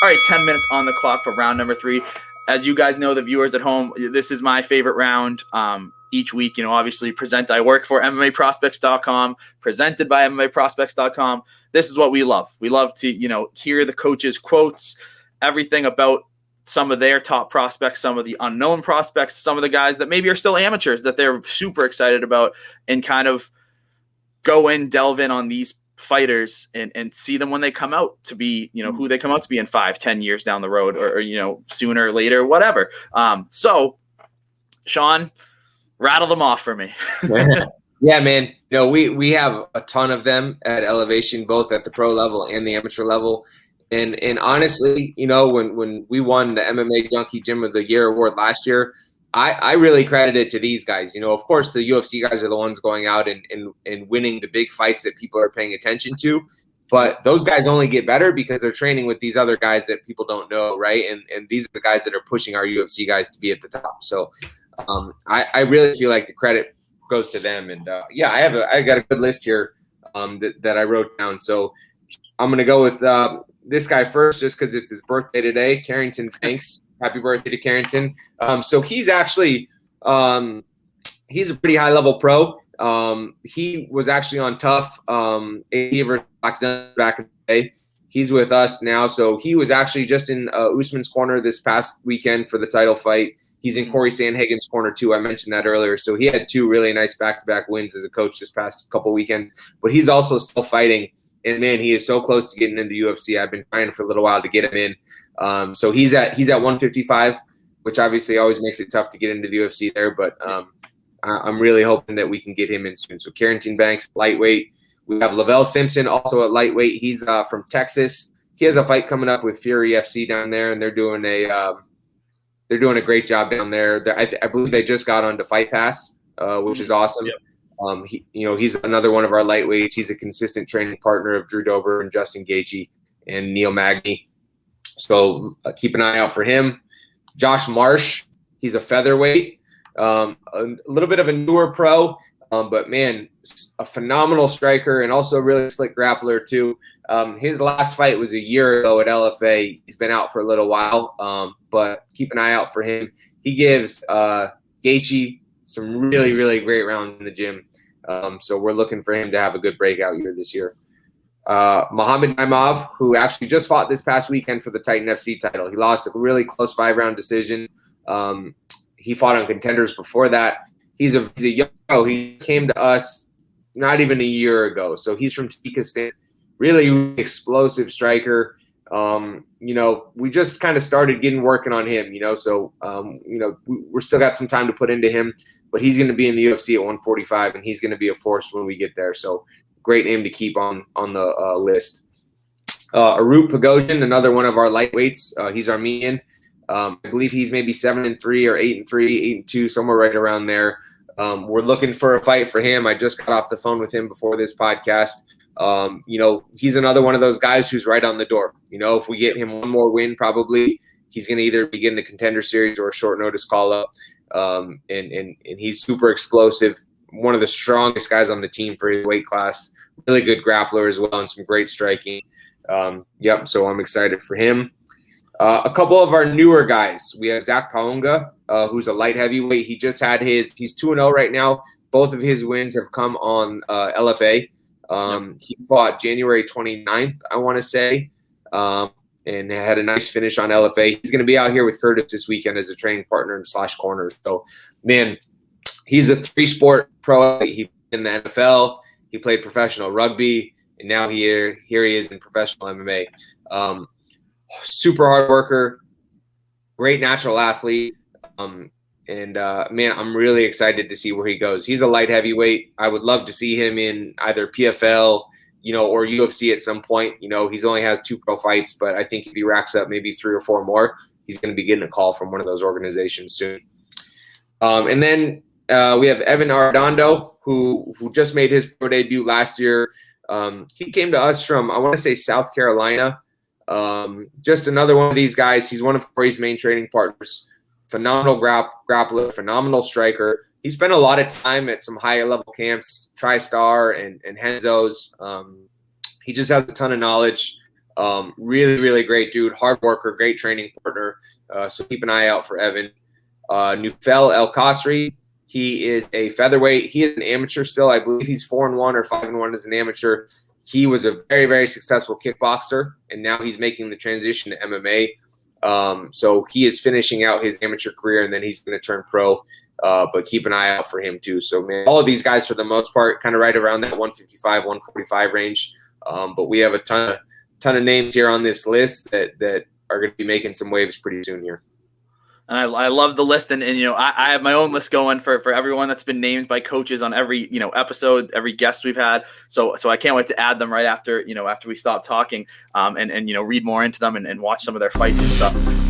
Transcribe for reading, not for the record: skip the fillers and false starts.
All right, 10 minutes on the clock for round number 3. As you guys know, the viewers at home, this is my favorite round. Each week, obviously I work for MMAprospects.com, presented by MMAprospects.com. This is what we love. We love to, hear the coaches' quotes, everything about some of their top prospects, some of the unknown prospects, some of the guys that maybe are still amateurs that they're super excited about, and kind of delve in on these fighters and see them when they come out to be, who they come out to be in 5-10 years down the road, or sooner or later, whatever. So Sean, rattle them off for me. Yeah, man. We have a ton of them at Elevation, both at the pro level and the amateur level. And honestly, when we won the MMA Junkie Gym of the Year award last year, I really credit it to these guys. Of course, the UFC guys are the ones going out and winning the big fights that people are paying attention to. But those guys only get better because they're training with these other guys that people don't know, right? And these are the guys that are pushing our UFC guys to be at the top. So I really feel like the credit goes to them. And I got a good list here that I wrote down. So I'm going to go with this guy first, just because it's his birthday today, Carrington Banks. Happy birthday to Carrington. So he's actually he's a pretty high level pro. He was actually on Tough versus back in the day. He's with us now. So he was actually just in Usman's corner this past weekend for the title fight. He's in Corey Sandhagen's corner too. I mentioned that earlier. So he had 2 really nice back-to-back wins as a coach this past couple weekends. But he's also still fighting. And man, he is so close to getting into the UFC. I've been trying for a little while to get him in. So he's at 155, which obviously always makes it tough to get into the UFC there. But I'm really hoping that we can get him in soon. So Carrington Banks, lightweight. We have Lavell Simpson, also at lightweight. He's from Texas. He has a fight coming up with Fury FC down there, and they're doing a great job down there. I believe they just got onto Fight Pass, which is awesome. Yep. He's another one of our lightweights. He's a consistent training partner of Drew Dober and Justin Gaethje and Neil Magny. So keep an eye out for him. Josh Marsh, he's a featherweight, a little bit of a newer pro, but man, a phenomenal striker and also a really slick grappler too. His last fight was a year ago at LFA. He's been out for a little while, but keep an eye out for him. He gives Gaethje some really, really great rounds in the gym. So we're looking for him to have a good breakout year this year. Mohammed Maimov, who actually just fought this past weekend for the Titan FC title. He lost a really close 5-round decision. He fought on Contenders before that. He's a young pro. He came to us not even a year ago. So he's from Tajikistan. Really explosive striker. We just kind of started working on him, so, we're still got some time to put into him, but he's going to be in the UFC at 145 and he's going to be a force when we get there. So great name to keep on the list. Arut Pagosan, another one of our lightweights. He's Armenian. I believe he's maybe 7-3 or 8-3, 8-2, somewhere right around there. We're looking for a fight for him. I just got off the phone with him before this podcast. He's another one of those guys who's right on the door. If we get him one more win, probably he's going to either begin the Contender Series or a short notice call up. And he's super explosive. One of the strongest guys on the team for his weight class. Really good grappler as well and some great striking. So I'm excited for him. A couple of our newer guys. We have Zach Palunga, who's a light heavyweight. He just had he's 2-0 right now. Both of his wins have come on LFA. He fought January 29th, I want to say, and had a nice finish on LFA. He's going to be out here with Curtis this weekend as a training partner and / corner. So, man, he's a 3-sport pro. He in the NFL. He played professional rugby, and now here he is in professional MMA. Super hard worker, great natural athlete. Man, I'm really excited to see where he goes. He's a light heavyweight. I would love to see him in either PFL, or UFC at some point. He's only has 2 pro fights, but I think if he racks up maybe 3 or 4 more, he's going to be getting a call from one of those organizations soon. And then we have Evan Ardando, who just made his pro debut last year. He came to us from, I want to say, South Carolina. Just another one of these guys. He's one of Corey's main training partners. Phenomenal grappler, phenomenal striker. He spent a lot of time at some higher level camps, TriStar and Henzo's. He just has a ton of knowledge. Really, really great dude, hard worker, great training partner. So keep an eye out for Evan. Nufel El Kasri, he is a featherweight. He is an amateur still. I believe he's 4-1 or 5-1 as an amateur. He was a very, very successful kickboxer, and now he's making the transition to MMA. So he is finishing out his amateur career, and then he's going to turn pro. But keep an eye out for him too. So, man, all of these guys, for the most part, kind of right around that 155, 145 range. But we have a ton of names here on this list that are going to be making some waves pretty soon here. And I love the list, and I have my own list going for everyone that's been named by coaches on every episode, every guest we've had. So I can't wait to add them right after after we stop talking, and read more into them and watch some of their fights and stuff.